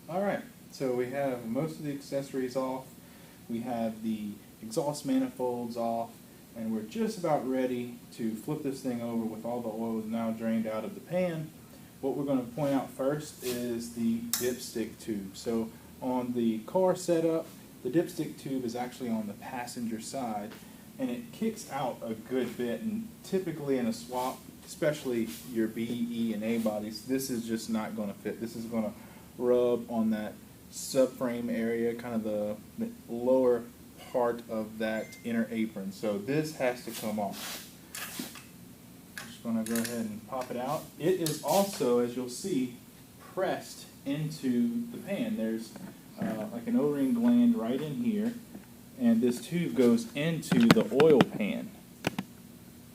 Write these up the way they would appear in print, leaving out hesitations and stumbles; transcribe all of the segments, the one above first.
Alright, so we have most of the accessories off, we have the exhaust manifolds off, and we're just about ready to flip this thing over with all the oil now drained out of the pan. What we're going to point out first is the dipstick tube. So on the car setup, the dipstick tube is actually on the passenger side, and it kicks out a good bit, and typically in a swap, especially your B, E, and A bodies, this is just not going to fit. This is going to rub on that subframe area, kind of the lower part of that inner apron. So this has to come off. I'm just going to go ahead and pop it out. It is also, as you'll see, pressed into the pan. There's like an O-ring gland right in here, and this tube goes into the oil pan.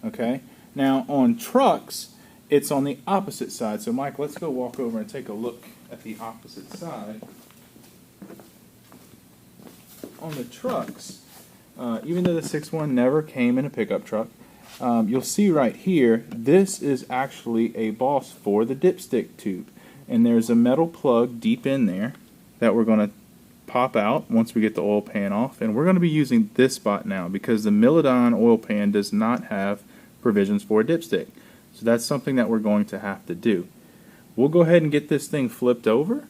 Okay? Now on trucks, it's on the opposite side. So Mike, let's go walk over and take a look at the opposite side. On the trucks, even though the 6.1 never came in a pickup truck, you'll see right here, this is actually a boss for the dipstick tube. And there's a metal plug deep in there that we're going to pop out once we get the oil pan off. And we're going to be using this spot now because the Milodon oil pan does not have provisions for a dipstick. So that's something that we're going to have to do. We'll go ahead and get this thing flipped over,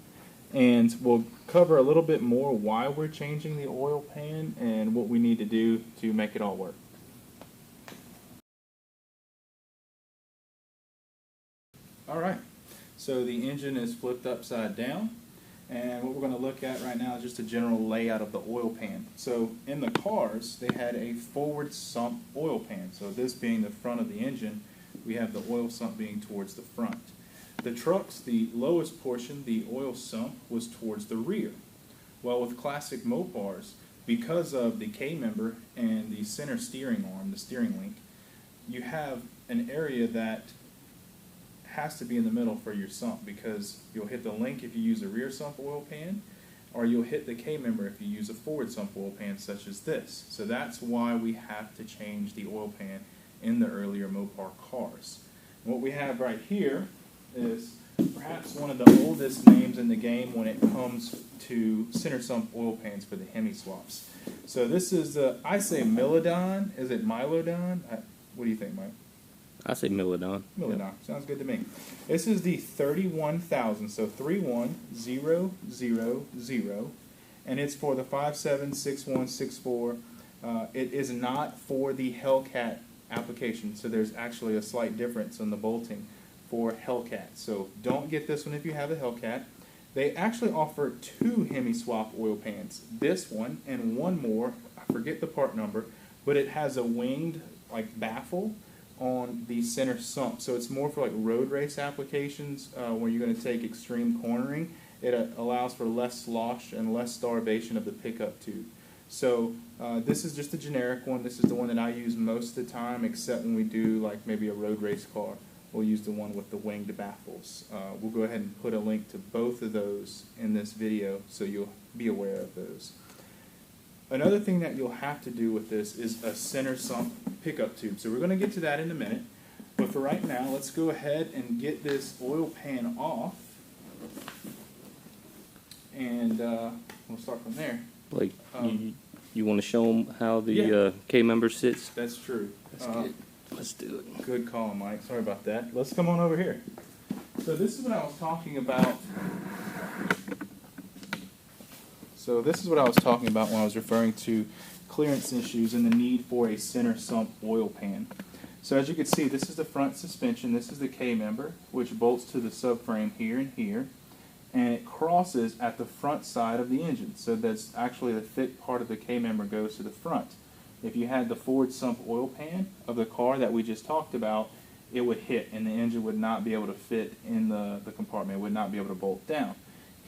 and we'll cover a little bit more why we're changing the oil pan and what we need to do to make it all work. Alright, so the engine is flipped upside down, and what we're going to look at right now is just a general layout of the oil pan. So in the cars, they had a forward sump oil pan. So this being the front of the engine, we have the oil sump being towards the front. The trucks, the lowest portion, the oil sump, was towards the rear. Well, with classic Mopars, because of the K-member and the center steering arm, the steering link, you have an area that has to be in the middle for your sump, because you'll hit the link if you use a rear sump oil pan, or you'll hit the K-member if you use a forward sump oil pan such as this. So that's why we have to change the oil pan in the earlier Mopar cars. And what we have right here is perhaps one of the oldest names in the game when it comes to center sump oil pans for the Hemi swaps. So this is, I say Milodon. Is it Milodon? What do you think, Mike? I say Milodon. Milodon. Yep. Sounds good to me. This is the 31,000, so 31000, and it's for the 576164. It is not for the Hellcat application, so there's actually a slight difference in the bolting for Hellcat. So don't get this one if you have a Hellcat. They actually offer two Hemi Swap oil pans. This one and one more, I forget the part number, but it has a winged like baffle on the center sump. So it's more for like road race applications where you're going to take extreme cornering. It allows for less slosh and less starvation of the pickup tube. So this is just a generic one. This is the one that I use most of the time, except when we do like maybe a road race car. We'll use the one with the winged baffles. We'll go ahead and put a link to both of those in this video so you'll be aware of those. Another thing that you'll have to do with this is a center sump pickup tube. So we're going to get to that in a minute. But for right now, let's go ahead and get this oil pan off. And we'll start from there. Like, you want to show them how the K-member sits? That's true. That's good. Let's do it. Good call, Mike. Sorry about that. Let's come on over here. So this is what I was talking about. when I was referring to clearance issues and the need for a center sump oil pan. So as you can see, this is the front suspension. This is the K-member, which bolts to the subframe here and here. And it crosses at the front side of the engine. So that's actually the thick part of the K-member goes to the front. If you had the forward sump oil pan of the car that we just talked about, it would hit and the engine would not be able to fit in the compartment. It would not be able to bolt down.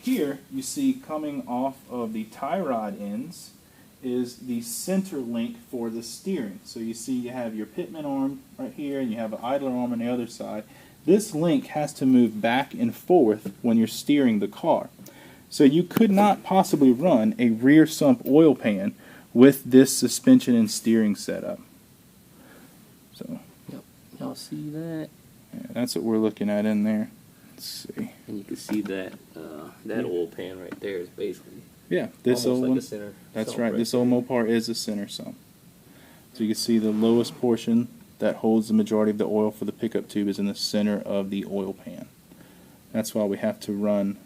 Here you see coming off of the tie rod ends is the center link for the steering. So you see you have your pitman arm right here and you have an idler arm on the other side. This link has to move back and forth when you're steering the car. So you could not possibly run a rear sump oil pan with this suspension and steering setup. So, yep. Y'all see that? Yeah, that's what we're looking at in there. Let's see. And you can see that That oil pan right there is basically this almost old like one. a center. That's sump right. This there. old Mopar is a center sump. So you can see the lowest portion that holds the majority of the oil for the pickup tube is in the center of the oil pan. That's why we have to run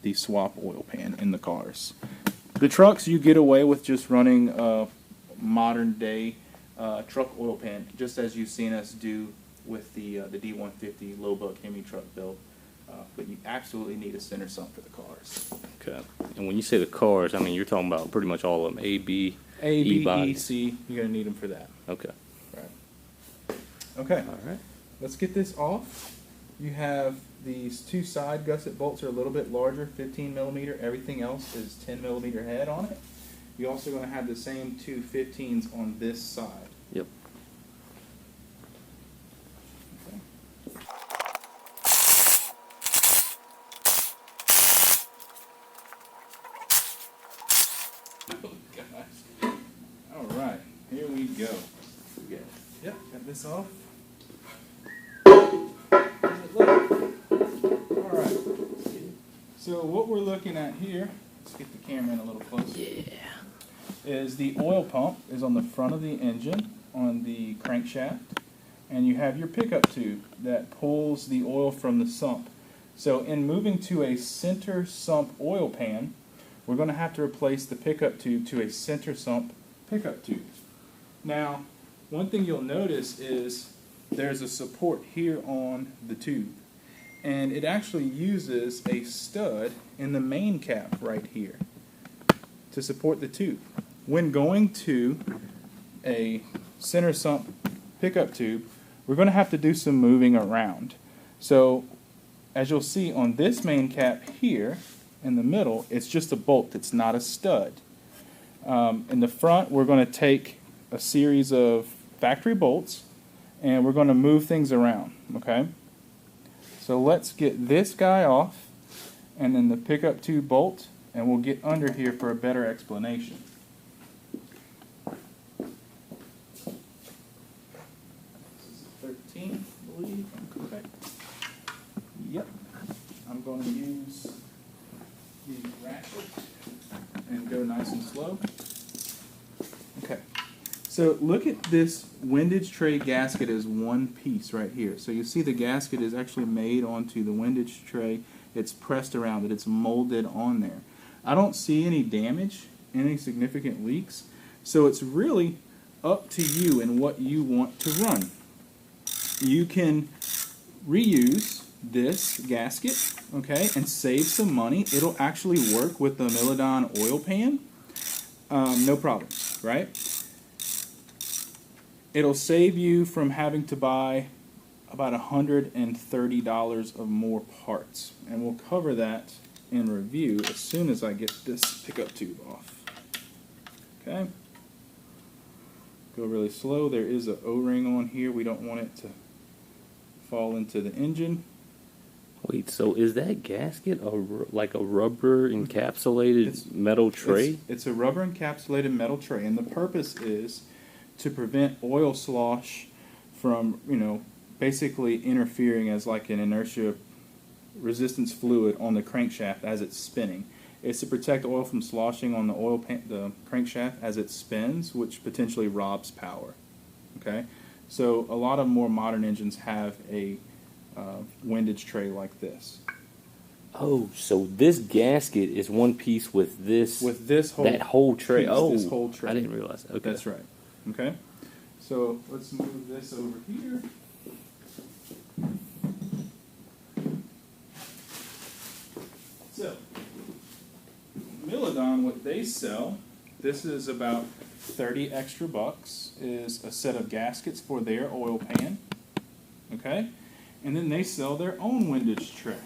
the swap oil pan in the cars. The trucks, you get away with just running a modern day truck oil pan, just as you've seen us do with the D150 low buck Hemi truck build. But you absolutely need a center sump for the cars. Okay. And when you say the cars, I mean you're talking about pretty much all of them. A, B, B, bodies. E, C. You're going to need them for that. Okay. Right. Okay. All right. Let's get this off. You have these two side gusset bolts are a little bit larger, 15 millimeter. Everything else is 10 millimeter head on it. You're also going to have the same two 15s on this side. Yep. Okay. Oh gosh. All right, here we go. Yep, got this off. Alright, so what we're looking at here, let's get the camera in a little closer. Yeah. Is the oil pump is on the front of the engine on the crankshaft, and you have your pickup tube that pulls the oil from the sump. So in moving to a center sump oil pan, we're going to have to replace the pickup tube to a center sump pickup tube. Now, one thing you'll notice is there's a support here on the tube, and it actually uses a stud in the main cap right here to support the tube. When going to a center sump pickup tube, we're going to have to do some moving around. So as you'll see on this main cap here in the middle, it's just a bolt, it's not a stud. In the front, we're going to take a series of factory bolts and we're going to move things around, okay? So let's get this guy off and then the pickup tube bolt, and we'll get under here for a better explanation. This is 13, I believe. Okay. Yep. I'm going to use the ratchet and go nice and slow. Okay. So look at this windage tray gasket as one piece right here. So you see the gasket is actually made onto the windage tray. It's pressed around it. It's molded on there. I don't see any damage, any significant leaks. So it's really up to you and what you want to run. You can reuse this gasket, okay, and save some money. It'll actually work with the Milodon oil pan. No problem, right? It'll save you from having to buy about $130 of more parts, and we'll cover that in review as soon as I get this pickup tube off. Okay, go really slow. There is an O-ring on here. We don't want it to fall into the engine. Wait, so is that gasket like a rubber encapsulated metal tray? It's a rubber encapsulated metal tray, and the purpose is to prevent oil slosh from, basically interfering as like an inertia resistance fluid on the crankshaft as it's spinning. It's to protect oil from sloshing on the crankshaft as it spins, which potentially robs power. Okay, so a lot of more modern engines have a windage tray like this. Oh, so this gasket is one piece with this. With this whole that whole tray. Piece, this whole tray. I didn't realize that. Okay, that's right. Okay, so let's move this over here. So, Milodon, what they sell, this is about 30 extra bucks, is a set of gaskets for their oil pan. Okay, and then they sell their own windage tray.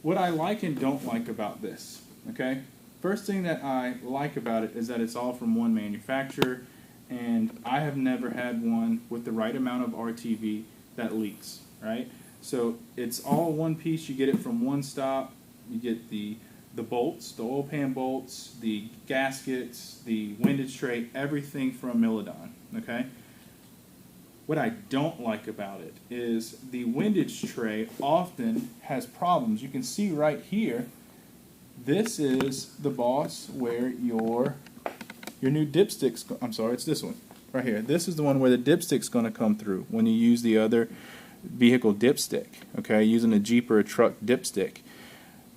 What I like and don't like about this, okay? First thing that I like about it is that it's all from one manufacturer, and I have never had one with the right amount of RTV that leaks, right? So it's all one piece. You get it from one stop. You get the bolts, the oil pan bolts, the gaskets, the windage tray, everything from Milodon, okay? What I don't like about it is the windage tray often has problems. You can see right here, this is the boss where your new dipstick's, I'm sorry, it's this one right here. This is the one where the dipstick's going to come through when you use the other vehicle dipstick, okay, using a Jeep or a truck dipstick.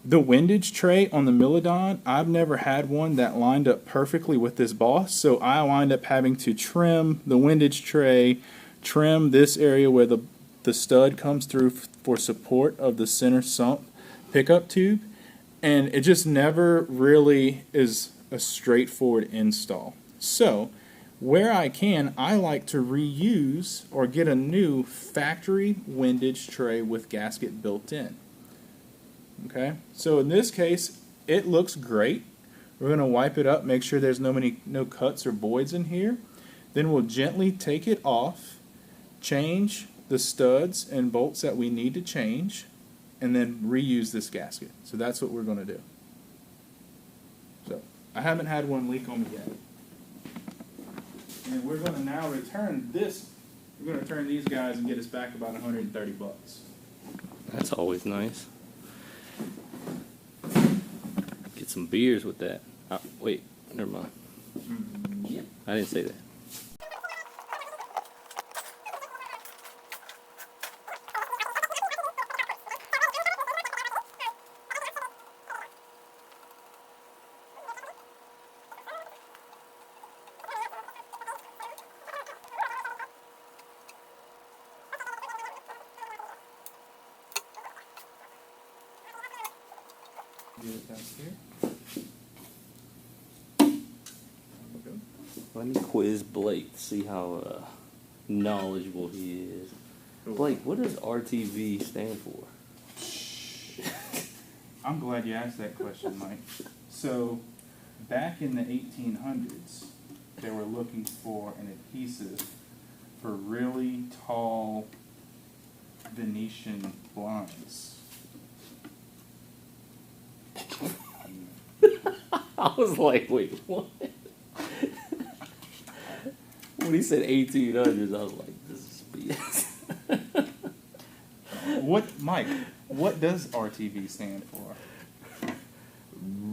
The windage tray on the Milodon, I've never had one that lined up perfectly with this boss, so I wind up having to trim the windage tray, trim this area where the stud comes through for support of the center sump pickup tube, and it just never really is a straightforward install. So where I can, I like to reuse or get a new factory windage tray with gasket built in. Okay, so in this case, it looks great. We're going to wipe it up, make sure there's no cuts or voids in here. Then we'll gently take it off, change the studs and bolts that we need to change, and then reuse this gasket. So that's what we're going to do. So I haven't had one leak on me yet. And we're going to now return this. We're going to return these guys and get us back about 130 bucks. That's always nice. Get some beers with that. Wait, never mind. Yeah. I didn't say that. Get it down here. Let me quiz Blake to see how knowledgeable he is. Blake, what does RTV stand for? I'm glad you asked that question, Mike. So, back in the 1800s, they were looking for an adhesive for really tall Venetian blinds. I was like, wait, what? When he said 1800s, I was like, this is BS. Mike, what does RTV stand for?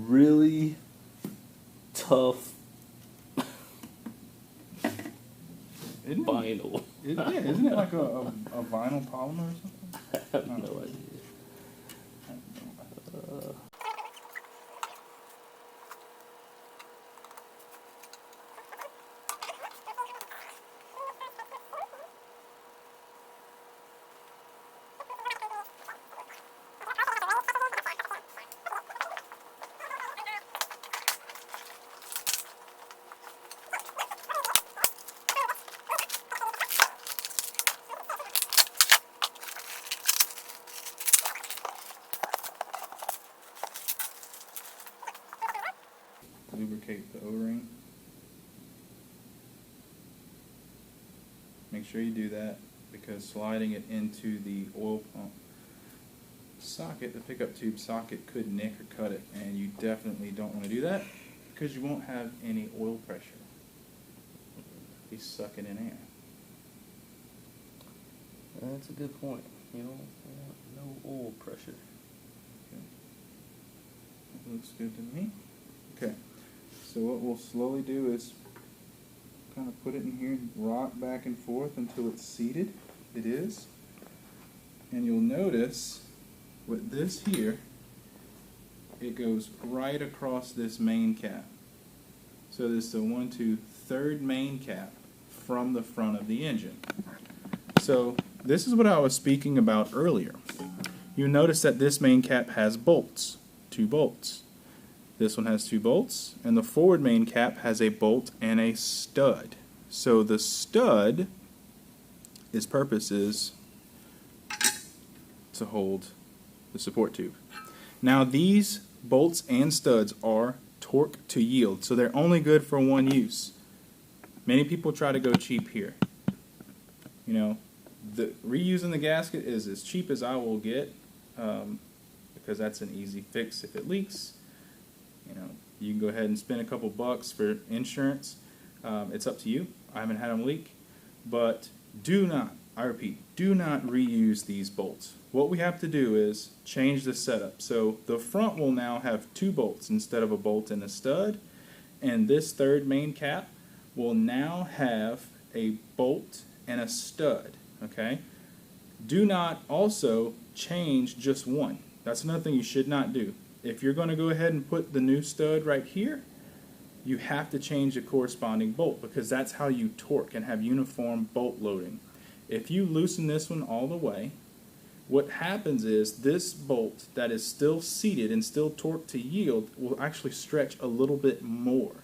Really tough vinyl. Isn't it like a vinyl polymer or something? I have no idea. Lubricate the O-ring. Make sure you do that because sliding it into the oil pump socket, the pickup tube socket, could nick or cut it, and you definitely don't want to do that because you won't have any oil pressure. Be sucking in air. That's a good point. You know, no oil pressure. Okay. That looks good to me. Okay. So what we'll slowly do is kind of put it in here and rock back and forth until it's seated. It is. And you'll notice with this here, it goes right across this main cap. So this is the third main cap from the front of the engine. So this is what I was speaking about earlier. You notice that this main cap has bolts, 2 bolts. This one has 2 bolts, and the forward main cap has a bolt and a stud. So the stud, its purpose is to hold the support tube. Now these bolts and studs are torque to yield, so they're only good for one use. Many people try to go cheap here. You know, reusing the gasket is as cheap as I will get because that's an easy fix if it leaks. You know, you can go ahead and spend a couple bucks for insurance. It's up to you. I haven't had them leak, but Do not, I repeat, do not reuse these bolts. What we have to do is change the setup. So the front will now have 2 bolts instead of a bolt and a stud, and this third main cap will now have a bolt and a stud, okay? Do not also change just one. That's another thing you should not do. If you're going to go ahead and put the new stud right here, you have to change the corresponding bolt, because that's how you torque and have uniform bolt loading. If you loosen this one all the way, what happens is this bolt that is still seated and still torqued to yield will actually stretch a little bit more.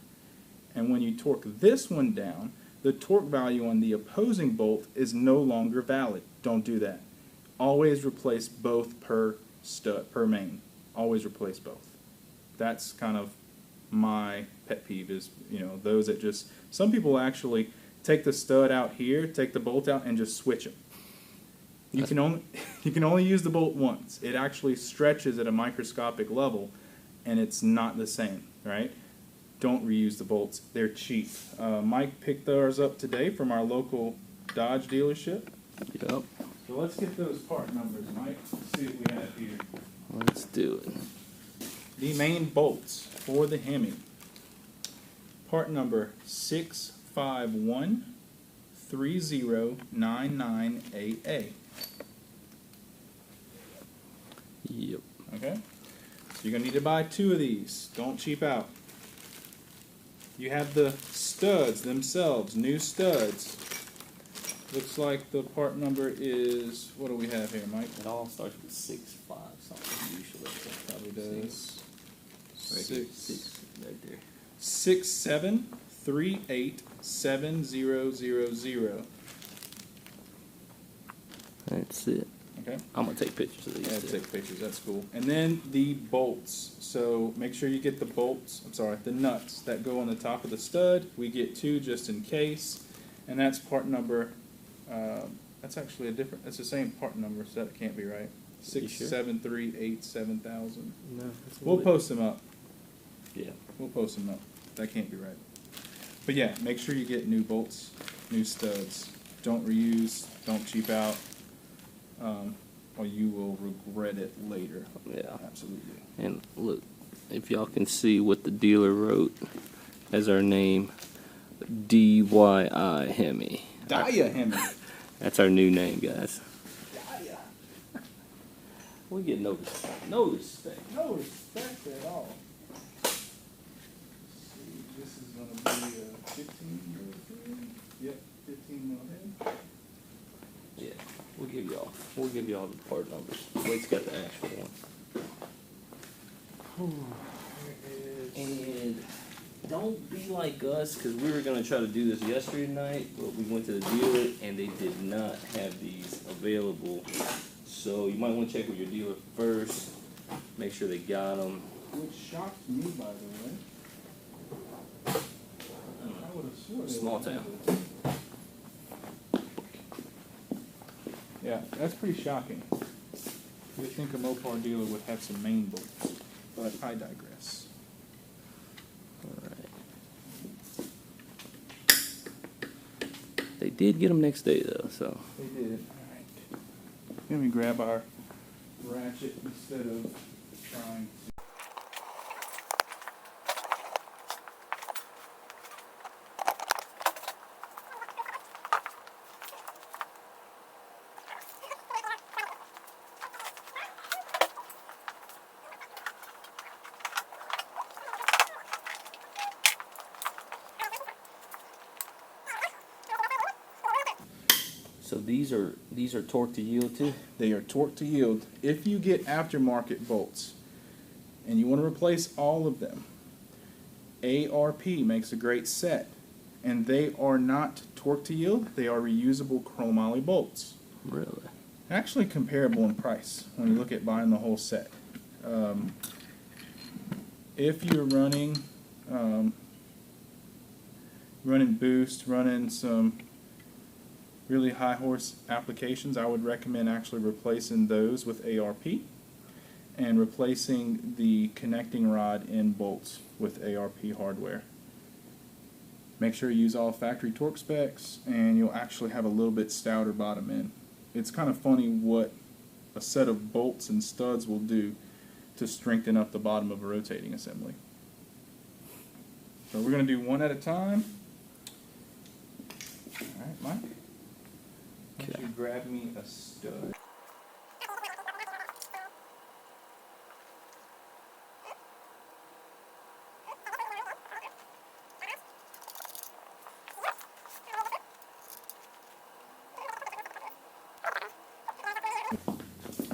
And when you torque this one down, the torque value on the opposing bolt is no longer valid. Don't do that. Always replace both per stud, per main. Always replace both. That's kind of my pet peeve, is, you know, those that just, some people actually take the stud out here, take the bolt out, and just switch them. You can only use the bolt once. It actually stretches at a microscopic level, and it's not the same, right? Don't reuse the bolts. They're cheap. Mike picked ours up today from our local Dodge dealership. Yep. So let's get those part numbers, Mike. Let's see what we have here. Let's do it. The main bolts for the Hemi. Part number 6513099AA. Yep. Okay? So you're going to need to buy 2 of these. Don't cheap out. You have the studs themselves, new studs. Looks like the part number is, what do we have here, Mike? It all starts with 6.5 something usually. It probably does. Right here, 6 right there. 6738700. That's it. Okay? I'm gonna take pictures of these. Yeah, too. take pictures, that's cool. And then the bolts. So make sure you get the bolts, the nuts that go on the top of the stud. We get 2 just in case. And that's part number, that's actually a different, that's the same part number, so that can't be right. 67387,000. No, We'll post them up. Yeah. We'll post them up. That can't be right. But yeah, make sure you get new bolts, new studs. Don't reuse, don't cheap out, or you will regret it later. Yeah. Absolutely. And look, if y'all can see what the dealer wrote as our name, DIYHEMI. DIYHEMI. That's our new name, guys. We get no respect. No respect. No respect at all. Let's see, this is going to be a 15 mil head. Yep, 15 mil head. Yeah, we'll give y'all the part numbers. Wade's got the actual one. And don't be like us, because we were going to try to do this yesterday night, but we went to the dealer and they did not have these available. So you might want to check with your dealer first, make sure they got them. Which shocked me, by the way. I would have sworn they Small would town. have it. Yeah, that's pretty shocking. You would think a Mopar dealer would have some main bolts, but I digress. Alright. They did get them next day though, so. They did. Alright. Let me grab our ratchet instead of trying to. So these are torque to yield too? They are torque to yield. If you get aftermarket bolts and you want to replace all of them, ARP makes a great set, and they are not torque to yield. They are reusable chromoly bolts. Really? Actually comparable in price when you look at buying the whole set. If you're running boost, running some really high horse applications, I would recommend actually replacing those with ARP and replacing the connecting rod in bolts with ARP hardware. Make sure you use all factory torque specs, and you'll actually have a little bit stouter bottom end. It's kind of funny what a set of bolts and studs will do to strengthen up the bottom of a rotating assembly. So we're going to do one at a time. All right, Mike. Why don't you grab me a stud?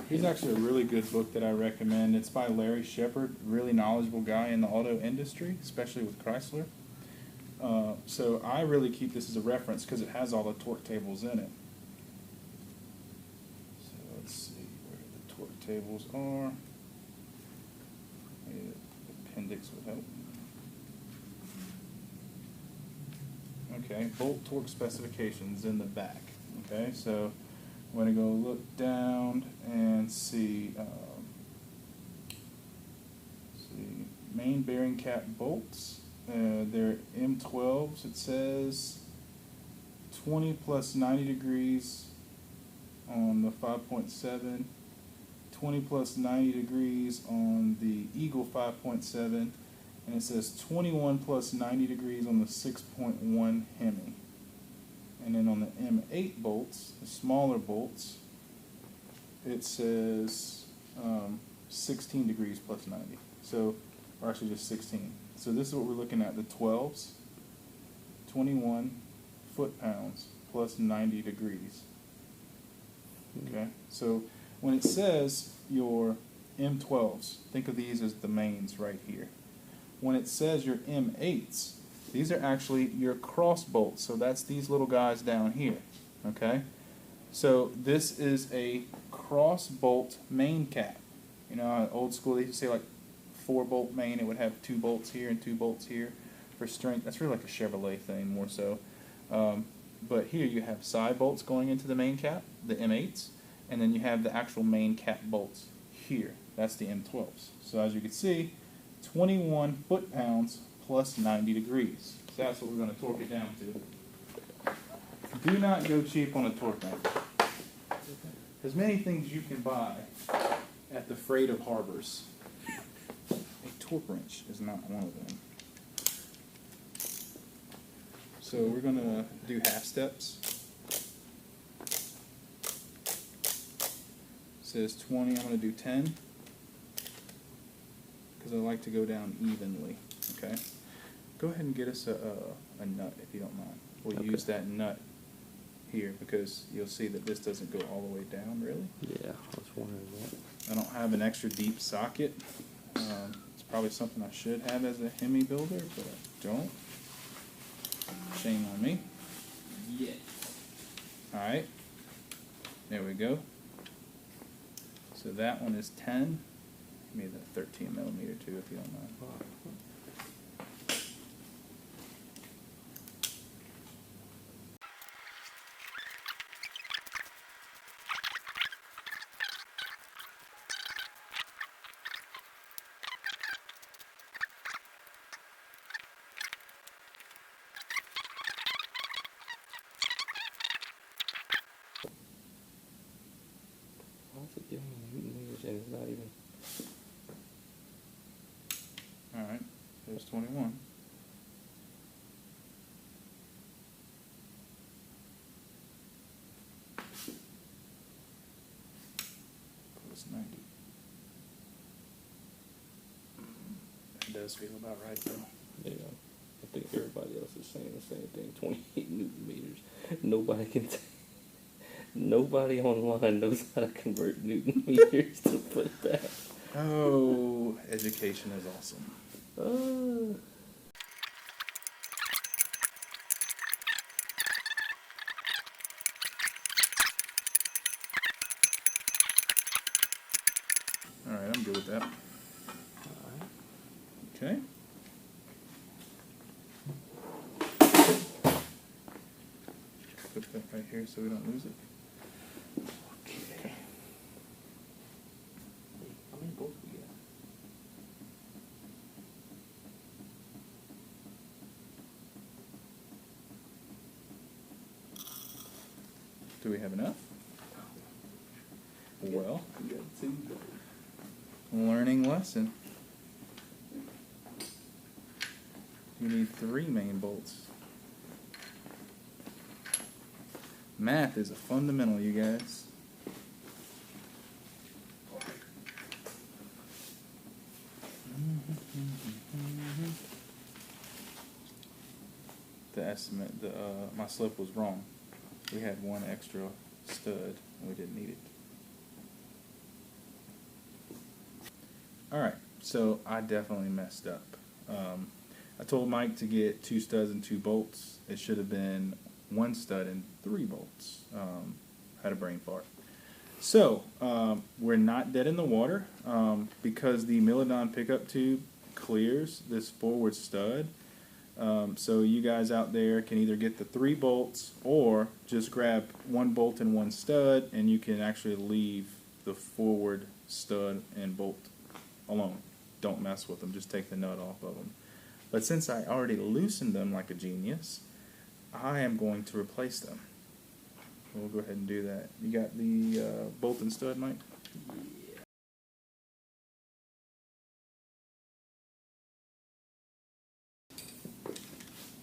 He's actually a really good book that I recommend. It's by Larry Shepard, really knowledgeable guy in the auto industry, especially with Chrysler. So I really keep this as a reference because it has all the torque tables in it. So let's see where the torque tables are. Maybe the appendix would help. Okay, bolt torque specifications in the back. Okay, so I'm going to go look down and see, main bearing cap bolts. They're M12s. It says 20 plus 90 degrees on the 5.7, 20 plus 90 degrees on the Eagle 5.7, and it says 21 plus 90 degrees on the 6.1 Hemi. And then on the M8 bolts, the smaller bolts, it says 16 degrees plus 90. So, or actually just 16. So this is what we're looking at, the 12s, 21 foot-pounds plus 90 degrees. Okay, so when it says your M12s, think of these as the mains right here. When it says your M8s, these are actually your cross bolts, so that's these little guys down here, okay? So this is a cross bolt main cap. You know, old school, they used to say like 4-bolt main, it would have 2 bolts here and 2 bolts here for strength. That's really like a Chevrolet thing more so. But here you have side bolts going into the main cap, the M8s, and then you have the actual main cap bolts here. That's the M12s. So as you can see, 21 foot-pounds plus 90 degrees. So that's what we're going to torque it down to. Do not go cheap on a torque wrench. There's many things you can buy at the freight of harbors. A torque wrench is not one of them. So we're going to do half steps. It says 20, I'm going to do 10. Because I like to go down evenly. Okay? Go ahead and get us a nut if you don't mind. We'll use that nut here because you'll see that this doesn't go all the way down, really. Yeah, I was wondering that. I don't have an extra deep socket. It's probably something I should have as a Hemi builder, but I don't. Shame on me. Yeah. Alright. There we go. So that one is 10. Maybe the 13 millimeter too, if you don't mind. What's it giving me Newton meters and it's not even... Alright, there's 21. Plus 90. That does feel about right though. Yeah, I think everybody else is saying the same thing. 28 Newton meters. Nobody can... Nobody online knows how to convert Newton meters to put that. Oh, education is awesome. Alright, I'm good with that. Alright. Okay. Put that right here so we don't lose it. Okay. How many bolts we got? Do we have enough? Well, We got 2 bolts. learning lesson. You need 3 main bolts. Math is a fundamental, you guys. The estimate, my slip was wrong. We had 1 extra stud, and we didn't need it. Alright, so I definitely messed up. I told Mike to get 2 studs and 2 bolts. It should have been 1 stud and 3 bolts. Had a brain fart. So, we're not dead in the water because the Milodon pickup tube clears this forward stud. So you guys out there can either get the 3 bolts or just grab 1 bolt and 1 stud, and you can actually leave the forward stud and bolt alone. Don't mess with them, just take the nut off of them. But since I already loosened them like a genius, I am going to replace them. We'll go ahead and do that. You got the bolt and stud, Mike? Yeah.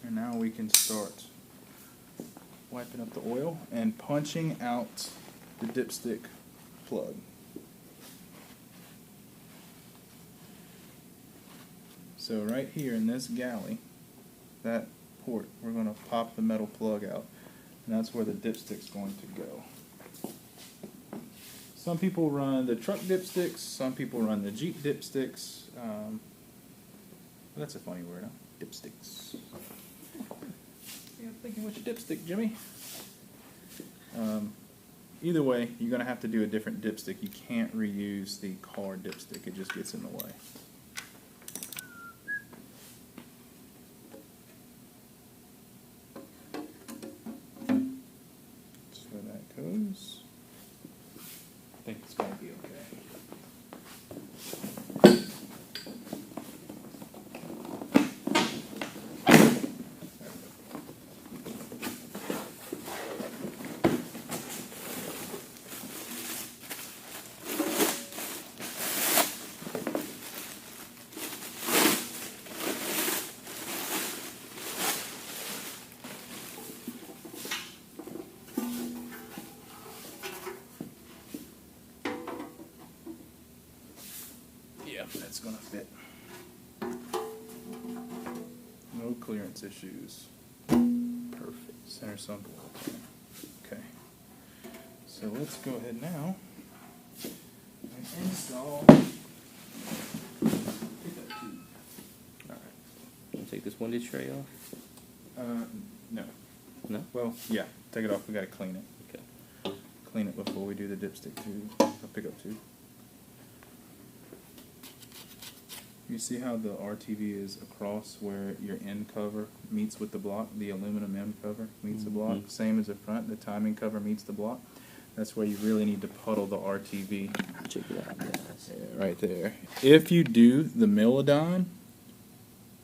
And now we can start wiping up the oil and punching out the dipstick plug. So right here in this galley, that port, we're going to pop the metal plug out, and that's where the dipstick's going to go. Some people run the truck dipsticks, some people run the Jeep dipsticks. That's a funny word, huh? Dipsticks. Yeah, I'm thinking which dipstick, Jimmy? Either way, you're going to have to do a different dipstick. You can't reuse the car dipstick. It just gets in the way. So that goes. I think it's going to be okay. Yeah, that's going to fit. No clearance issues. Perfect. Center sump. Okay. So let's go ahead now and install pickup tube. Alright. Want to take this windage tray off? No. No? Well, yeah. Take it off. We got to clean it. Okay. Clean it before we do the dipstick tube, or pickup tube. You see how the RTV is across where your end cover meets with the block, the aluminum end cover meets the block, same as the front, the timing cover meets the block. That's where you really need to puddle the RTV. Check it out, guys. Yeah, right there. If you do the Milodon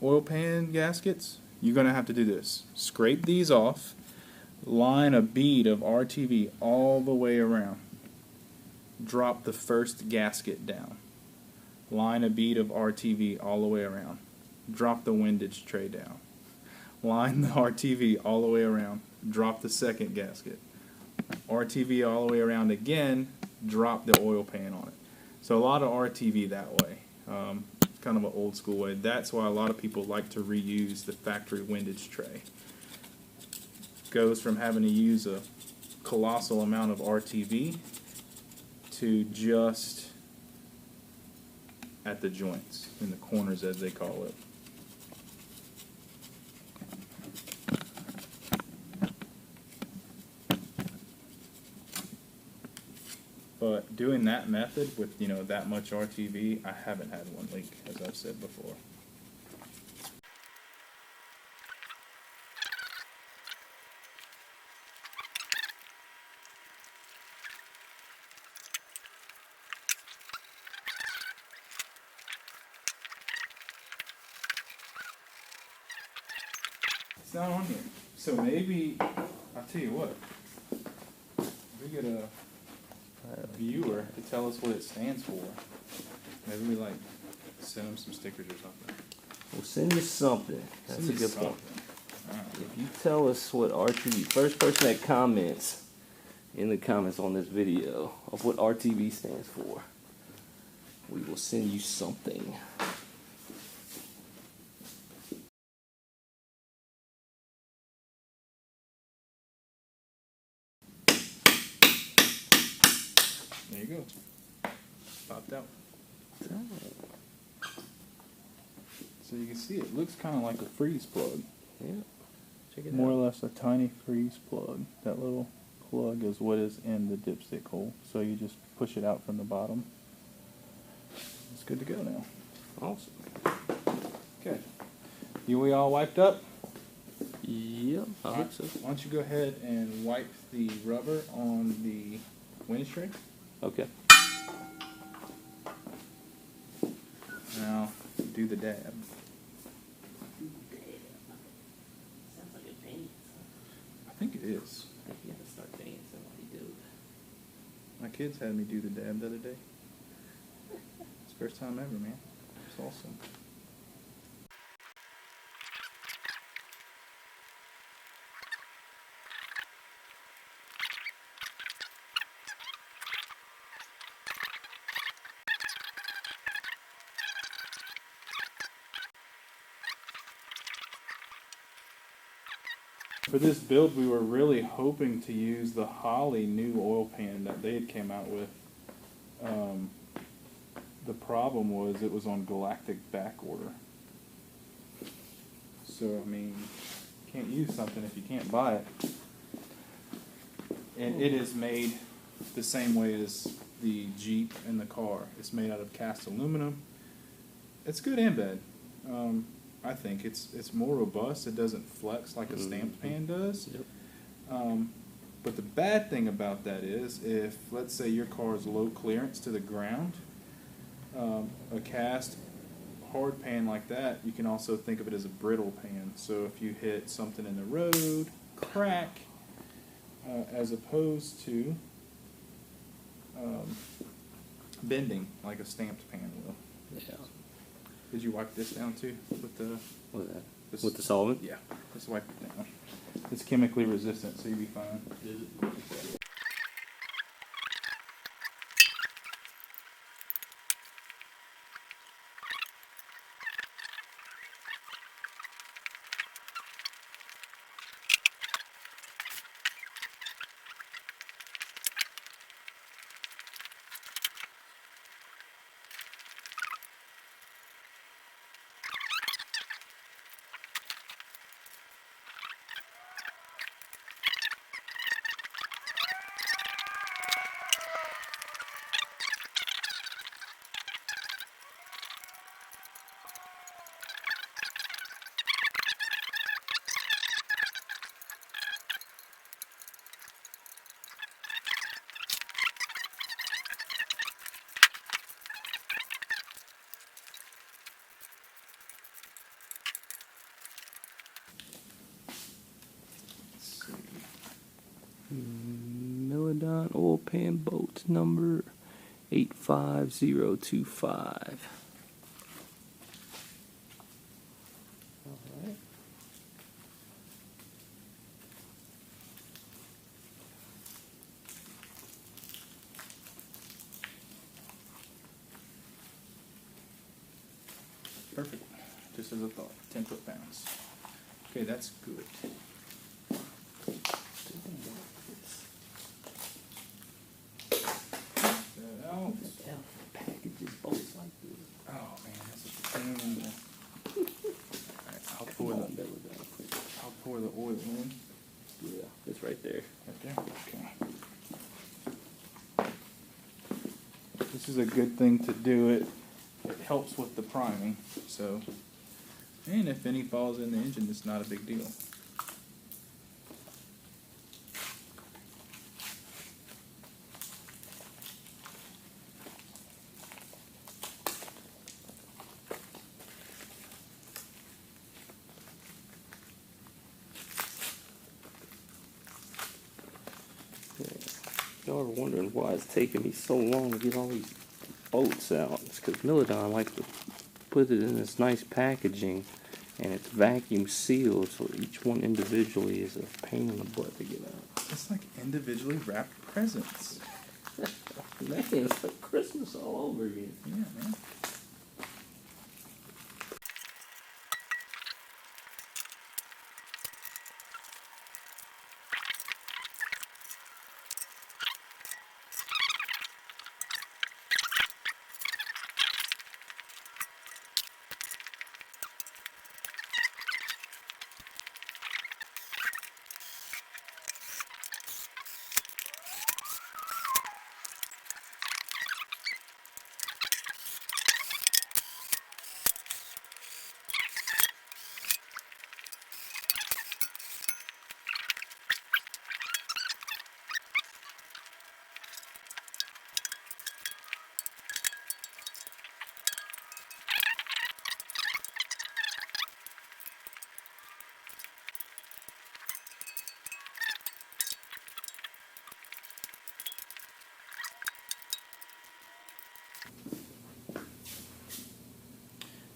oil pan gaskets, you're going to have to do this. Scrape these off, line a bead of RTV all the way around. Drop the first gasket down. Line a bead of RTV all the way around. Drop the windage tray down. Line the RTV all the way around. Drop the second gasket. RTV all the way around again. Drop the oil pan on it. So a lot of RTV that way. It's kind of an old school way. That's why a lot of people like to reuse the factory windage tray. Goes from having to use a colossal amount of RTV to just at the joints, in the corners as they call it. But doing that method with, that much RTV, I haven't had one leak, as I've said before. It's not on here. So maybe, I'll tell you what. We get a viewer to tell us what it stands for. Maybe we like send them some stickers or something. We'll send you something. That's Send a me good something. point. Alright. If you tell us what RTV, first person that comments in the comments on this video of what RTV stands for, we will send you something. There you go. Popped out. So you can see it looks kind of like a freeze plug. Yeah, check it More out. or less a tiny freeze plug. That little plug is what is in the dipstick hole. So you just push it out from the bottom. It's good to go now. Awesome. Okay. We all wiped up? Yep, I hope so. Why don't you go ahead and wipe the rubber on the windshield? Okay. Now, do the dab. Sounds like a dance. I think it is. I think you have to start dancing while you do it. My kids had me do the dab the other day. It's the first time ever, man. It's awesome. For this build, we were really hoping to use the Holly new oil pan that they had came out with. The problem was it was on galactic back order. So, I mean, you can't use something if you can't buy it. And it is made the same way as the Jeep and the car. It's made out of cast aluminum. It's good and bad. I think it's more robust. It doesn't flex like a stamped pan does. Yep. But the bad thing about that is if, let's say, your car is low clearance to the ground, a cast hard pan like that, you can also think of it as a brittle pan. So if you hit something in the road, crack, as opposed to bending like a stamped pan will. Yeah. Did you wipe this down too with the? What is that? This, With the solvent? Yeah, just wipe it down. It's chemically resistant, so you'll be fine. Milodon oil pan bolt number 85025. Alright. Perfect. Just as I thought. 10 foot-pounds. Okay, that's good. Out. Packages bolts like this. Oh man, that's a pain in the. Alright, I'll pour the oil in. Yeah, it's right there. Right there? Okay. This is a good thing to do it. It helps with the priming, so. And if any falls in the engine, it's not a big deal. y'all are wondering why it's taking me so long to get all these bolts out, it's because Milodon likes to put it in this nice packaging, and it's vacuum sealed, so each one individually is a pain in the butt to get out. It's like individually wrapped presents. Man, it's like Christmas all over again. Yeah, man.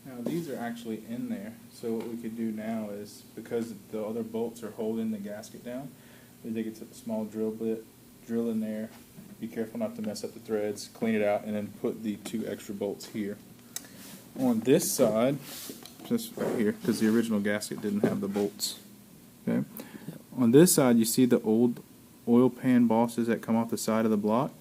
Now these are actually in there, so what we could do now is, because the other bolts are holding the gasket down, we take it to the small drill bit, drill in there, be careful not to mess up the threads, clean it out, and then put the 2 extra bolts here. On this side, just right here, because the original gasket didn't have the bolts. Okay. On this side, you see the old oil pan bosses that come off the side of the block.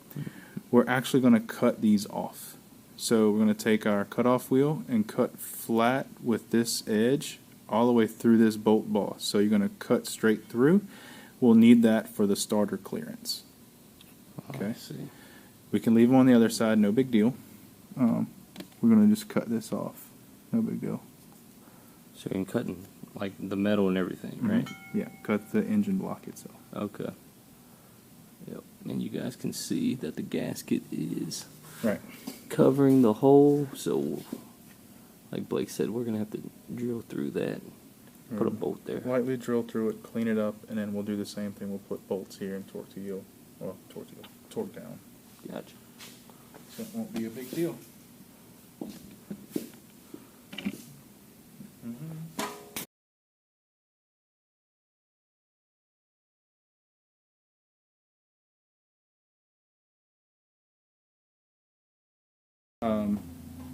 We're actually going to cut these off. So we're going to take our cutoff wheel and cut flat with this edge all the way through this bolt boss. So you're going to cut straight through. We'll need that for the starter clearance. Okay. I see. We can leave them on the other side, no big deal. We're going to just cut this off, no big deal. So you're cutting like the metal and everything, right? Yeah, cut the engine block itself. Okay. Yep. And you guys can see that the gasket is Right. covering the hole. So, like Blake said, we're gonna have to drill through that. Put a bolt there. Lightly drill through it, clean it up, and then we'll do the same thing. We'll put bolts here and torque the heel, or torque down. Gotcha. So it won't be a big deal.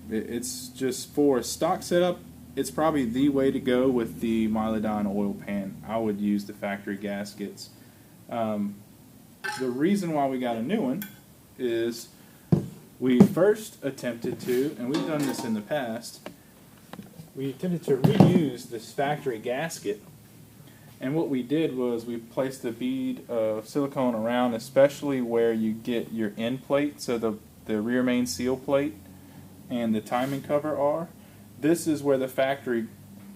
It's just for a stock setup, it's probably the way to go with the Milodon oil pan. I would use the factory gaskets. The reason why we got a new one is we first attempted to, and we've done this in the past, we attempted to reuse this factory gasket, and what we did was we placed a bead of silicone around, especially where you get your end plate, so the rear main seal plate and the timing cover are. This is where the factory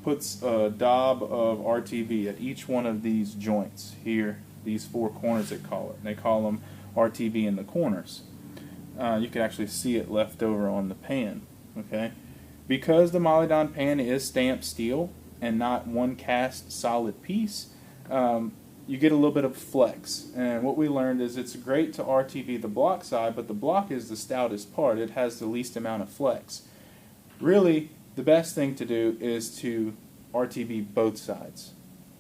puts a daub of RTV at each one of these joints here, these 4 corners they call it. They call them RTV in the corners. You can actually see it left over on the pan. Okay, because the Milodon pan is stamped steel and not one cast solid piece, you get a little bit of flex. And what we learned is it's great to RTV the block side, but the block is the stoutest part. It has the least amount of flex. Really, the best thing to do is to RTV both sides.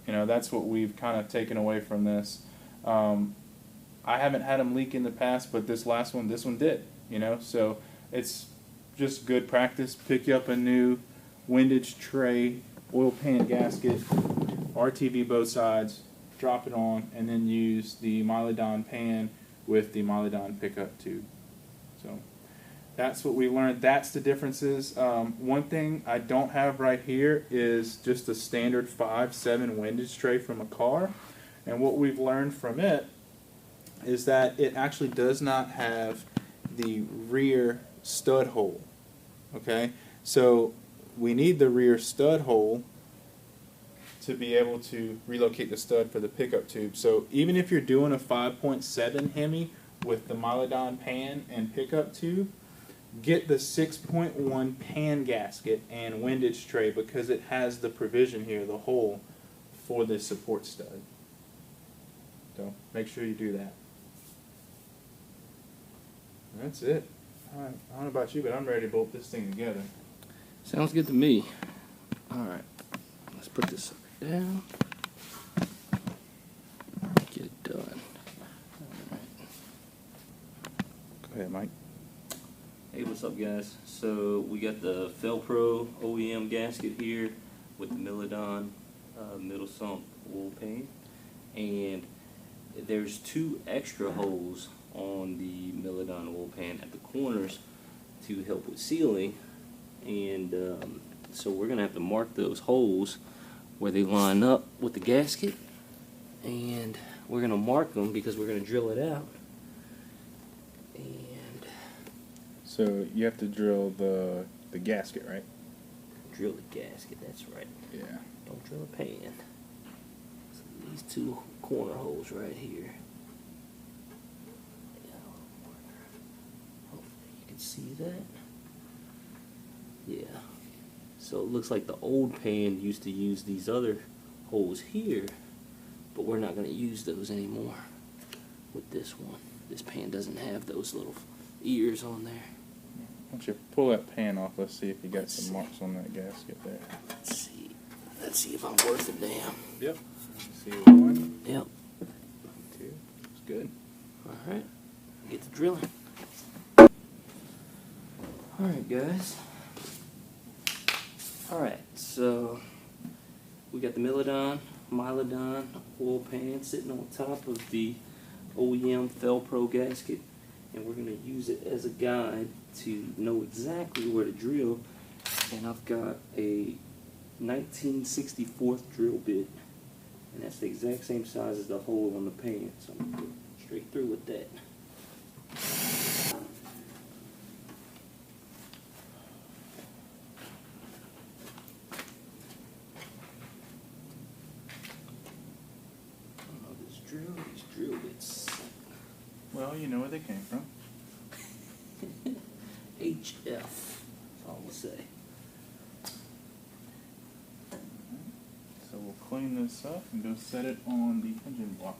You know, that's what we've kind of taken away from this. I haven't had them leak in the past, but this one did. You know, so it's just good practice. Pick you up a new windage tray, oil pan gasket, RTV both sides, drop it on, and then use the Milodon pan with the Milodon pickup tube. So that's what we learned. That's the differences. One thing I don't have right here is just a standard 5/7 windage tray from a car. And what we've learned from it is that it actually does not have the rear stud hole. Okay? So we need the rear stud hole to be able to relocate the stud for the pickup tube. So even if you're doing a 5.7 Hemi with the Milodon pan and pickup tube, get the 6.1 pan gasket and windage tray because it has the provision here, the hole, for the support stud. So make sure you do that. That's it. I don't know about you, but I'm ready to bolt this thing together. Sounds good to me. Alright, let's put this sucker down. Get it done. Alright. Go ahead, Mike. Hey, what's up, guys? So we got the FelPro OEM gasket here with the Milodon middle sump wool pane, and there's 2 extra holes on the Milodon wool pan at the corners to help with sealing, and so we're gonna have to mark those holes where they line up with the gasket, and we're gonna mark them because we're gonna drill it out. And So you have to drill the gasket, right? drill the gasket, that's right. Yeah. Don't drill a pan. So these 2 corner holes right here. Hopefully you can see that. Yeah. So it looks like the old pan used to use these other holes here, but we're not going to use those anymore with this one. This pan doesn't have those little ears on there. Why don't you pull that pan off? Let's see if you got some marks on that gasket there. Let's see. Let's see if I'm worth a damn. Yep. See 1, Yep. 2. It's good. Alright. Get to drilling. Alright, guys. Alright, so we got the Milodon wool pan sitting on top of the OEM FelPro gasket, and we're going to use it as a guide to know exactly where to drill. And I've got a 1964 drill bit, and that's the exact same size as the hole on the pan, so I'm going to go straight through with that. These drill bits. Well, you know where they came from. HF, that's all we'll say. So we'll clean this up and go set it on the engine block.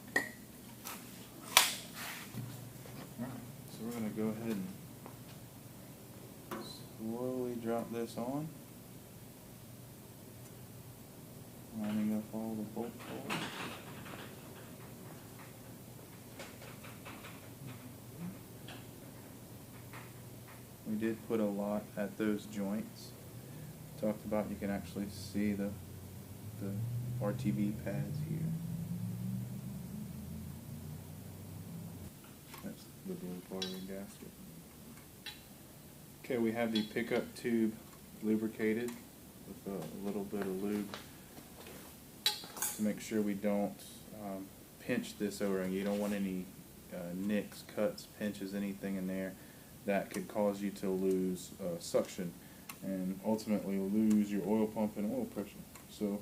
Alright, so we're going to go ahead and slowly drop this on, lining up all the bolt holes. We did put a lot at those joints. Talked about you can actually see the RTV pads here. That's the blue part of the gasket. Okay, we have the pickup tube lubricated with a little bit of lube to make sure we don't pinch this O-ring. You don't want any nicks, cuts, pinches, anything in there that could cause you to lose suction and ultimately lose your oil pump and oil pressure. So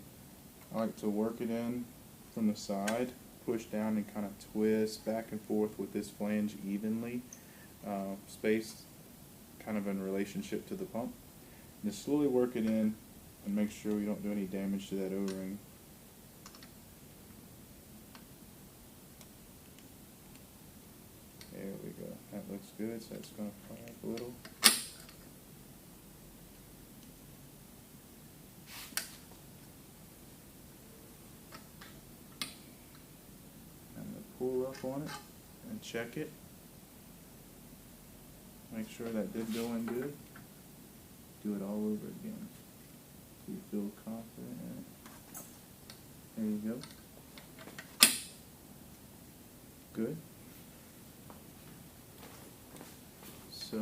I like to work it in from the side, push down and kind of twist back and forth with this flange evenly, spaced kind of in relationship to the pump. And just slowly work it in and make sure we don't do any damage to that O-ring. There we go. That looks good, so that's going to fly up a little. I'm going to pull up on it and check it. Make sure that did go in good. Do it all over again. So you feel confident in it. There you go. Good. So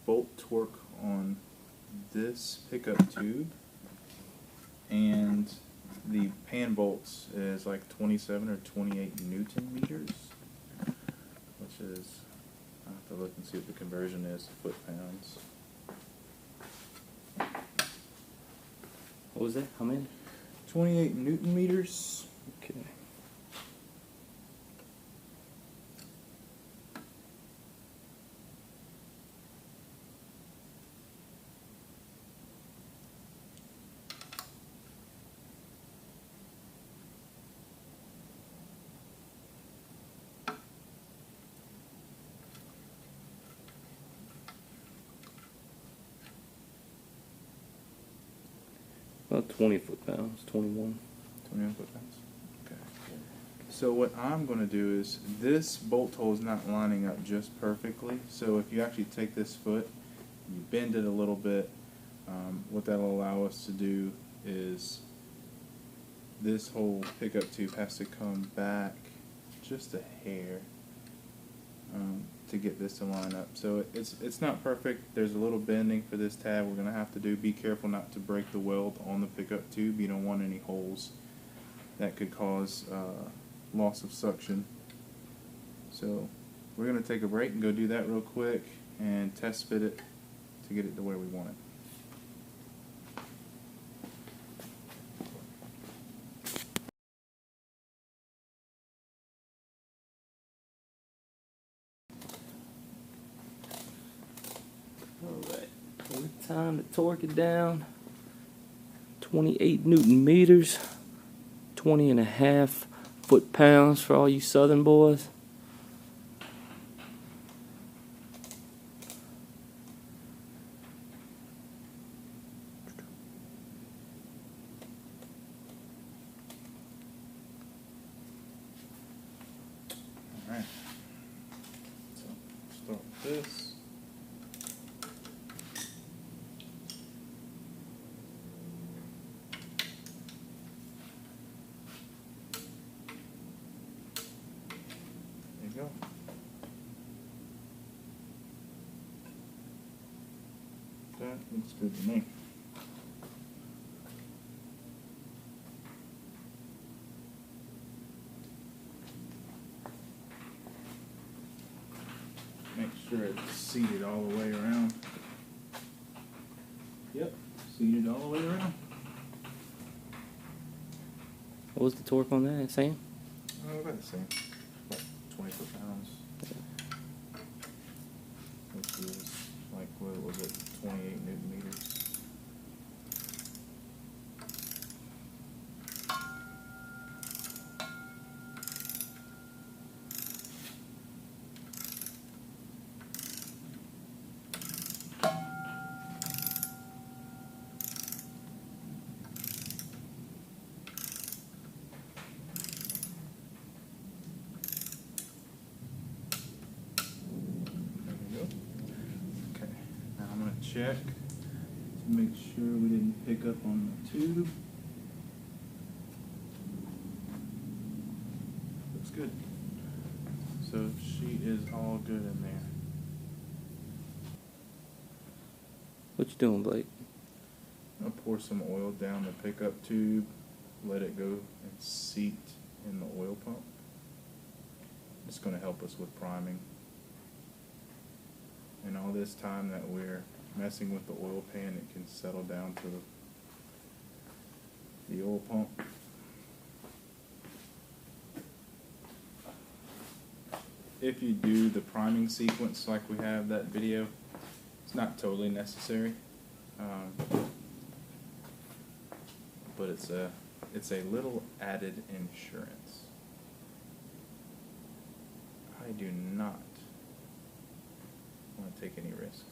bolt torque on this pickup tube, and the pan bolts is like 27 or 28 Newton meters, which is, I have to look and see what the conversion is to foot pounds. What was that? How many? 28 Newton meters. Okay. About 20 foot-pounds, 21. 21 foot-pounds. Okay. So what I'm going to do is, this bolt hole is not lining up just perfectly. So if you actually take this foot, you bend it a little bit, what that will allow us to do is this whole pickup tube has to come back just a hair to get this to line up. So it's not perfect. There's a little bending for this tab we're going to have to do. Be careful not to break the weld on the pickup tube. You don't want any holes that could cause loss of suction. So we're going to take a break and go do that real quick and test fit it to get it to where we want it. Alright, time to torque it down. 28 Newton meters, 20.5 foot-pounds for all you southern boys. Alright, so start with this. There you go. That looks good to me. Make sure it's seated all the way around. Yep, seated all the way around. What was the torque on that, Sam? Oh, about the same. About 20 foot-pounds. Which is like, what was it, 28 Newton meters. Check to make sure we didn't pick up on the tube. Looks good. So she is all good in there. What you doing, Blake? I'll pour some oil down the pickup tube, let it go and seat in the oil pump. It's going to help us with priming. And all this time that we're messing with the oil pan, it can settle down to the oil pump. If you do the priming sequence like we have that video, it's not totally necessary, but it's a little added insurance. I do not want to take any risks.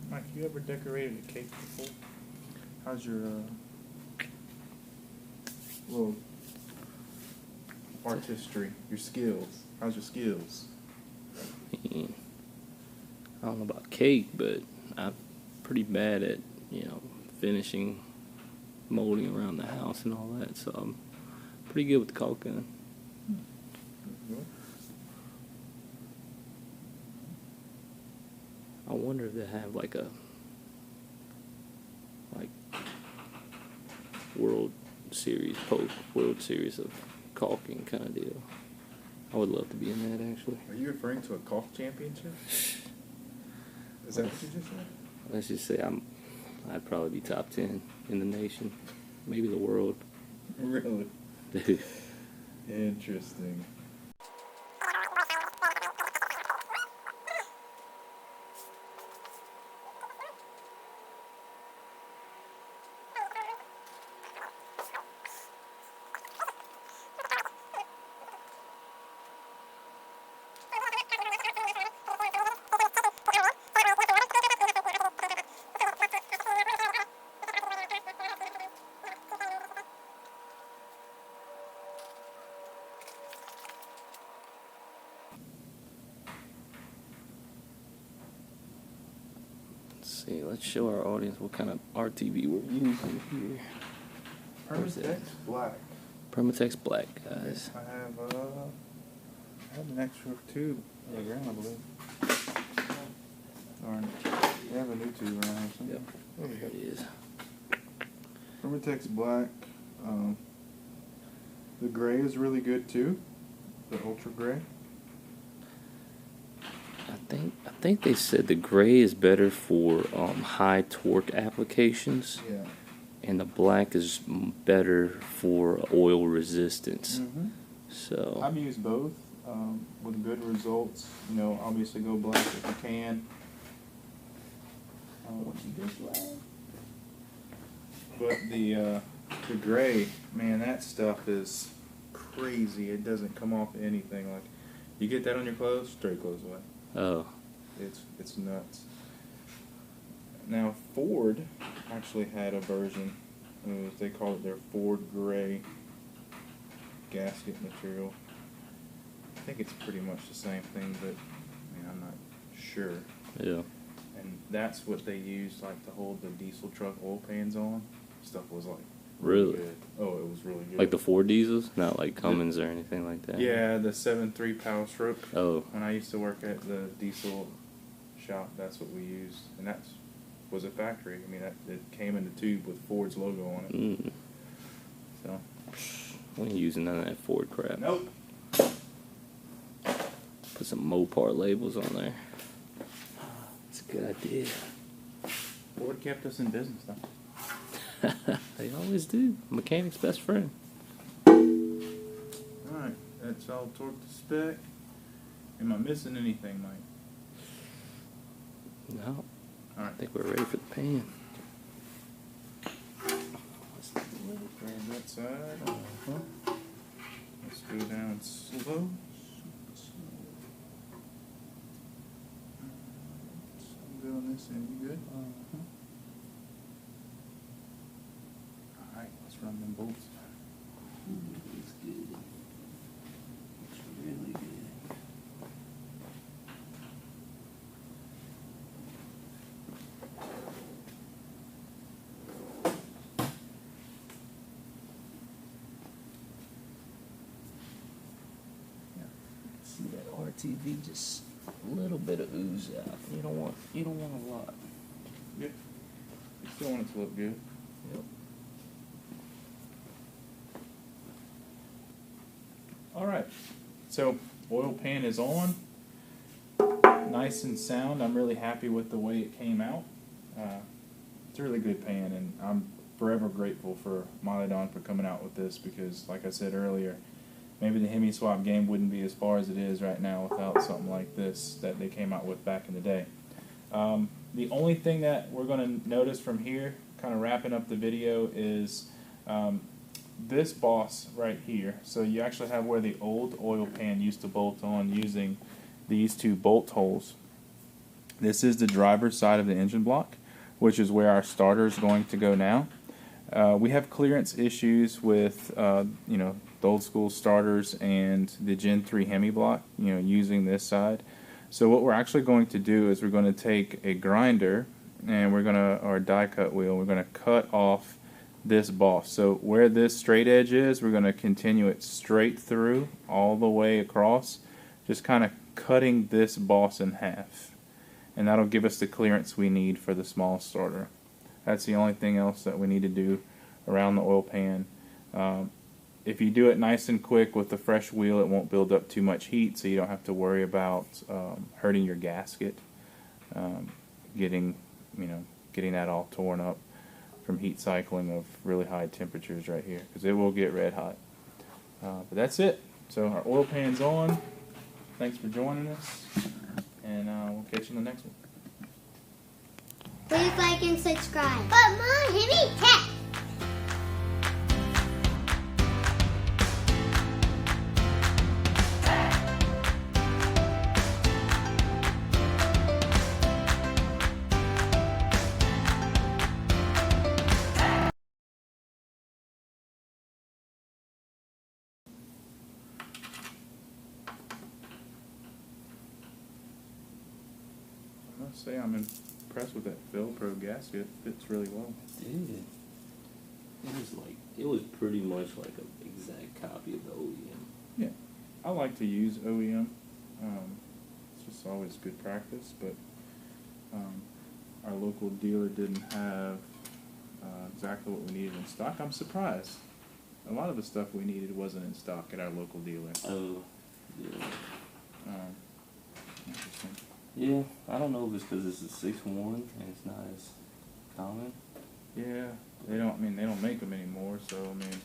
Mike, you ever decorated a cake before? How's your little artistry, your skills? How's your skills? I don't know about cake, but I'm pretty bad at, finishing, molding around the house and all that, so I'm pretty good with the caulk gun. I wonder if they have like World Series of caulking kind of deal. I would love to be in that, actually. Are you referring to a caulk championship? Is that what you just said? Let's just say I'd probably be top 10 in the nation, maybe the world. Really? Dude. Interesting. see, let's show our audience what kind of RTV we're using here. Permatex black. Permatex black, guys. I have an extra tube on the ground, I believe. Darn it. We have a new tube around here somewhere. Yep. There it is. Permatex black. The gray is really good too. The ultra gray. I think they said the gray is better for high torque applications. Yeah. And the black is better for oil resistance. Mm-hmm. So I've used both with good results. You know, obviously go black if you can. But the gray, man, that stuff is crazy. It doesn't come off anything. Like, you get that on your clothes, straight clothes away. oh, It's nuts. Now Ford actually had a version. They call it their Ford Gray gasket material. I think it's pretty much the same thing, but I'm not sure. yeah. And that's what they used, like, to hold the diesel truck oil pans on. Stuff was like Really? good. Oh, it was really good. Like the Ford diesels, not like Cummins or anything like that. Yeah, the 7.3 power stroke. Oh, When I used to work at the diesel shop, that's what we used, and that was a factory. I mean, it came in the tube with Ford's logo on it. So we ain't using none of that Ford crap. nope. Put some Mopar labels on there. It's a good idea. Ford kept us in business, though. They always do. Mechanic's best friend. Alright, that's all torque to spec. Am I missing anything, Mike? No, I Alright. think we're ready for the pan. Grab that side. Let's go down slow. Good on this end, you good? Alright, let's run them bolts. It's good. It's really good. See that RTV just a little bit of ooze out. You don't want a lot. Yeah. You still want it to look good. Yep. Alright, so oil pan is on. Nice and sound. I'm really happy with the way it came out. It's a really good pan, and I'm forever grateful for Milodon for coming out with this, because, like I said earlier, maybe the Hemi Swap game wouldn't be as far as it is right now without something like this that they came out with back in the day. The only thing that we're going to notice from here, kind of wrapping up the video, is this boss right here. So you actually have where the old oil pan used to bolt on using these two bolt holes. This is the driver's side of the engine block, which is where our starter is going to go now. We have clearance issues with the old school starters and the Gen 3 Hemi block, using this side. So what we're actually going to do is we're going to take a grinder and our die cut wheel, we're going to cut off this boss. So where this straight edge is, we're going to continue it straight through all the way across, just kind of cutting this boss in half. And that'll give us the clearance we need for the small starter. That's the only thing else that we need to do around the oil pan. If you do it nice and quick with the fresh wheel, it won't build up too much heat, so you don't have to worry about hurting your gasket, getting that all torn up from heat cycling of really high temperatures right here, because it will get red hot. But that's it. So our oil pan's on. Thanks for joining us, and we'll catch you in the next one. Please like and subscribe. But more Hemi Tech. I must say I'm impressed with that FelPro gasket. Fits really well. Dude, it was pretty much like an exact copy of the OEM. Yeah, I like to use OEM. It's just always good practice, but our local dealer didn't have exactly what we needed in stock. I'm surprised. A lot of the stuff we needed wasn't in stock at our local dealer. Oh, yeah. Interesting. Yeah, I don't know if it's because it's a 6-1 and it's not as common. Yeah, they don't make them anymore, so I mean,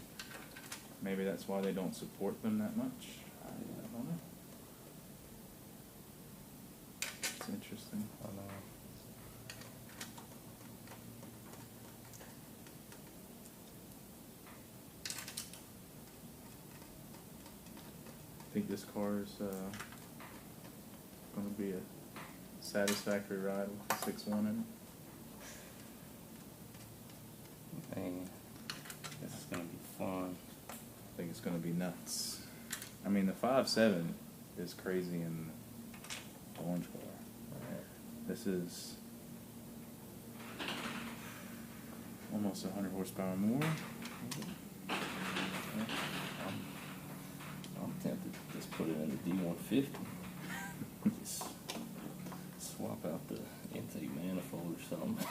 maybe that's why they don't support them that much. I don't know. It's interesting. I know. I think this car is going to be a satisfactory ride with the 6.1 in it. Man, this is gonna be fun. I think it's going to be nuts. I mean, the 5.7 is crazy in the orange car. This is almost 100 horsepower more. I'm tempted to just put it in the D150. Just swap out the intake manifold or something.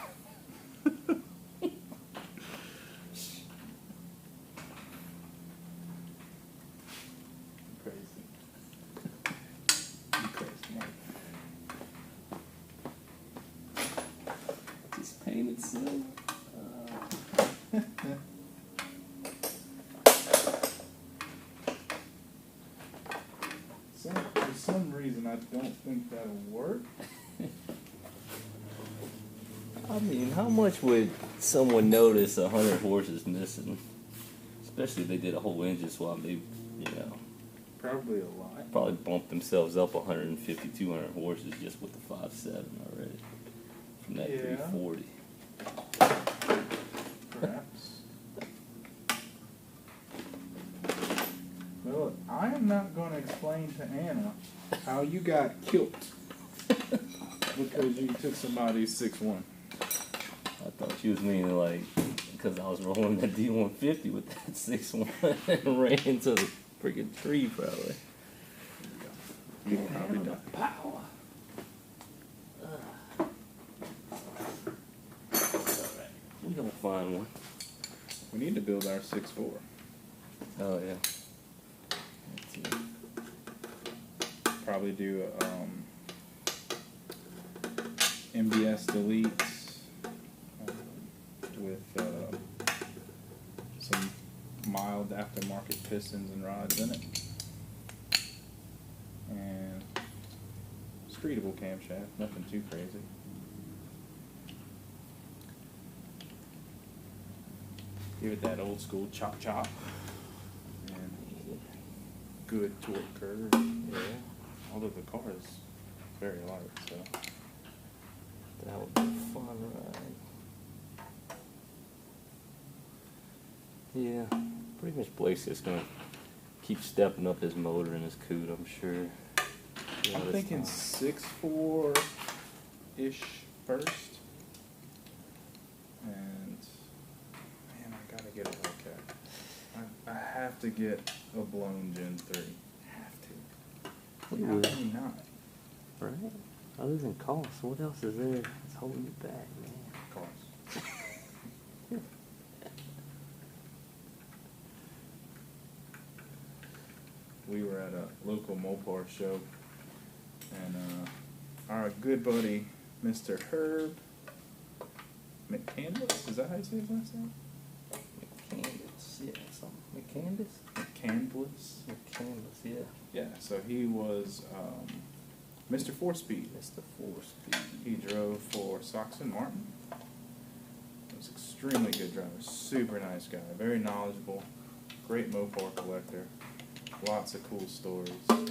Crazy. You crazy, Mike. Just paint it silver. For some reason, I don't think that'll work. I mean, how much would someone notice 100 horses missing? Especially if they did a whole engine swap. They, Probably a lot. probably bumped themselves up 150, 200 horses just with the 5.7 already. From that Yeah. 340. Perhaps. Well, look, I am not going to explain to Anna how you got killed because you took somebody's 6.1. I thought she was meaning like, because I was rolling that D150 with that 6.1 and ran into the freaking tree probably. You probably don't. Power. Alright, we gonna find one. We need to build our 6.4. Oh yeah. Let's see. Probably do MBS deletes with some mild aftermarket pistons and rods in it, and streetable camshaft, nothing too crazy. Give it that old school chop chop, and good torque curve. Yeah. Although the car is very light, so. That would be a fun ride. Yeah, pretty much Blake's just gonna keep stepping up his motor and his Cuda, I'm sure. I'm thinking 6.4-ish first. And, man, I gotta get a Hellcat. I have to get a blown Gen 3. Have to. You How would. can you not? Right? Other than cost, what else is there that's holding you back, man? Cost. We were at a local Mopar show, and our good buddy, Mr. Herb McCandless, is that how you say his last name? McCandless, yeah, something. McCandless? McCandless? McCandless, yeah. Yeah, so he was Mr. 4-Speed. Mr. 4-Speed. He drove for Soxon Martin. He was an extremely good driver, super nice guy, very knowledgeable, great Mopar collector, lots of cool stories. I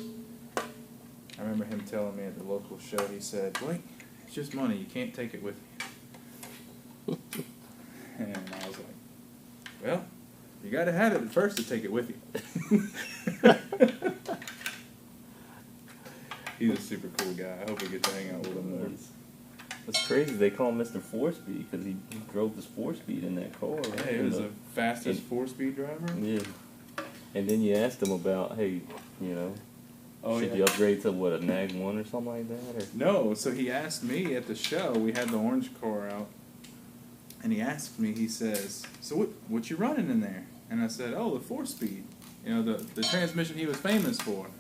remember him telling me at the local show, he said, "Blake, it's just money, you can't take it with you." And I was like, well, you gotta have it first to take it with you. He's a super cool guy. I hope we get to hang out with him more. It's crazy. They call him Mr. 4-Speed because he drove this 4-speed in that car. Right? Hey, he was the fastest 4-speed driver. Yeah. And then you asked him about, hey, you know, should you upgrade to what, a Nag 1 or something like that? Or? No, so he asked me at the show. We had the orange car out, and he asked me. He says, "So what you running in there?" And I said, "Oh, the 4-speed. You know, the transmission he was famous for."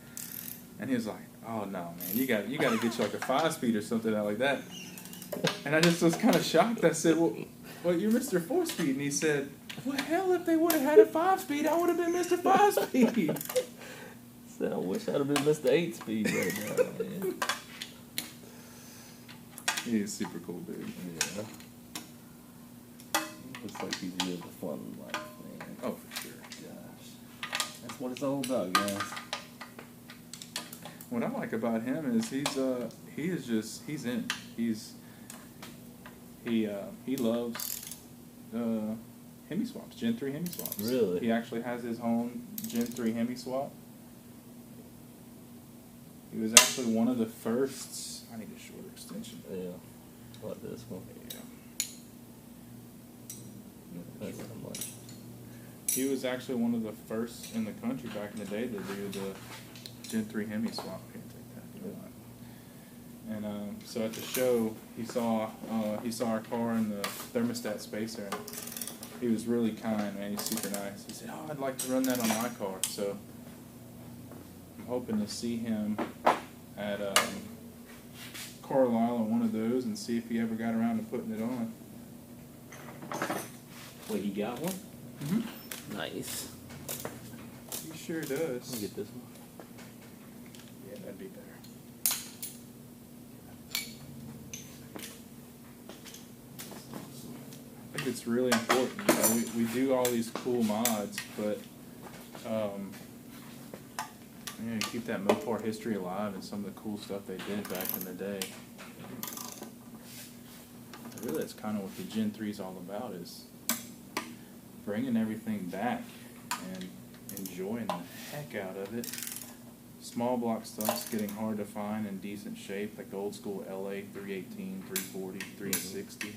And he was like, "Oh no, man, you got to get you like a 5-speed or something out like that." And I just was kind of shocked. I said, well, you're Mr. 4-speed. And he said, well, hell, if they would have had a 5-speed, I would have been Mr. 5-speed. I said, I wish I'd have been Mr. 8-speed right now, man. He's a super cool dude. Yeah. Looks like he's lived a fun life, man. Oh, for sure. Gosh. That's what it's all about, guys. What I like about him is he's in. He loves Hemi swaps, Gen 3 Hemi swaps. Really? He actually has his own Gen 3 Hemi swap. He was actually one of the first. I need a shorter extension. Yeah. Like this one. Yeah. That's not much. He was actually one of the first in the country back in the day to do the Gen 3 Hemi swap. Can't take that. You know what? And so at the show, he saw our car in the thermostat spacer. And he was really kind, man. He's super nice. He said, "Oh, I'd like to run that on my car." So I'm hoping to see him at Carlisle on one of those and see if he ever got around to putting it on. Wait, he got one? Mm-hmm. Nice. He sure does. Let me get this one. Yeah, that'd be better. I think it's really important. You know, we do all these cool mods, but you know, keep that Mopar history alive and some of the cool stuff they did back in the day. Really, that's kind of what the Gen 3 is all about, is bringing everything back and enjoying the heck out of it. Small block stuff's getting hard to find in decent shape, like the old school LA 318, 340, 360.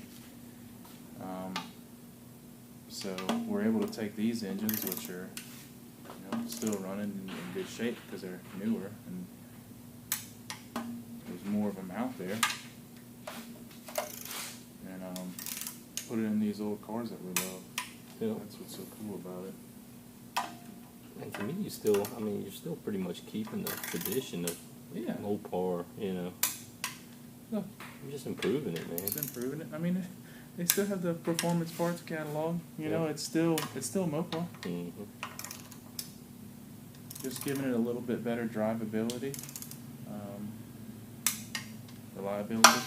So we're able to take these engines, which are, you know, still running in good shape because they're newer, and there's more of them out there, and put it in these old cars that we love. Yeah. That's what's so cool about it. And to me, you're still pretty much keeping the tradition of Mopar, you know. Yeah. You're just improving it, man. It's improving it. I mean, they still have the performance parts catalog. You know, it's still Mopar. Mm-hmm. Just giving it a little bit better drivability, reliability.